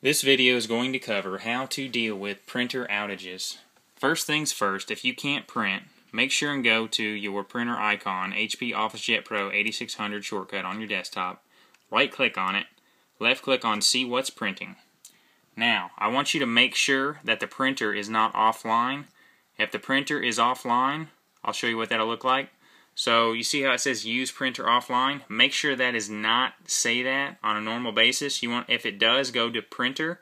This video is going to cover how to deal with printer outages. First things first, if you can't print, make sure and go to your printer icon, HP Officejet Pro 8600 shortcut on your desktop, right click on it, left click on See What's Printing. Now, I want you to make sure that the printer is not offline. If the printer is offline, I'll show you what that'll look like. So you see how it says use printer offline? Make sure that is not say that on a normal basis. You want, if it does, go to printer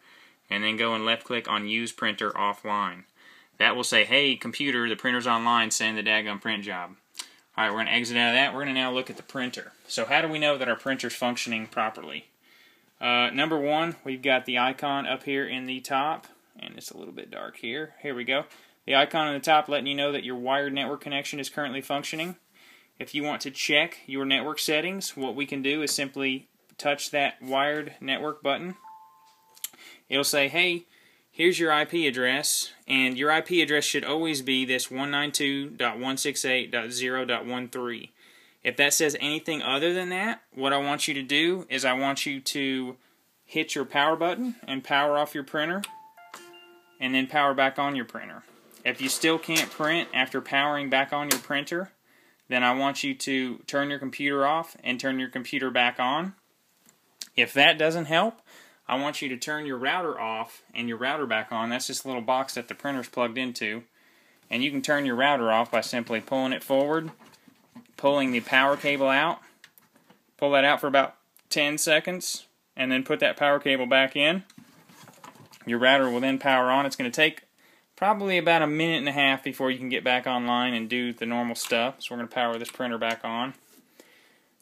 and then go and left click on use printer offline. That will say, hey computer, the printer's online, send the daggone print job. Alright, we're going to exit out of that. We're going to now look at the printer. So how do we know that our printer's functioning properly? Number one, we've got the icon up here in the top, and it's a little bit dark here. Here we go. The icon on the top letting you know that your wired network connection is currently functioning. If you want to check your network settings, what we can do is simply touch that wired network button. It'll say, hey, here's your IP address, and your IP address should always be this 192.168.0.13. If that says anything other than that, what I want you to do is I want you to hit your power button and power off your printer, and then power back on your printer. If you still can't print after powering back on your printer, then I want you to turn your computer off and turn your computer back on. If that doesn't help, I want you to turn your router off and your router back on. That's this little box that the printer's plugged into. And you can turn your router off by simply pulling it forward, pulling the power cable out, pull that out for about 10 seconds, and then put that power cable back in. Your router will then power on. It's going to take probably about a minute and a half before you can get back online and do the normal stuff. So we're going to power this printer back on.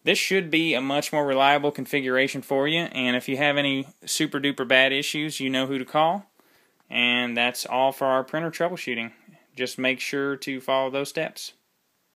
This should be a much more reliable configuration for you, and if you have any super duper bad issues, you know who to call. And that's all for our printer troubleshooting. Just make sure to follow those steps.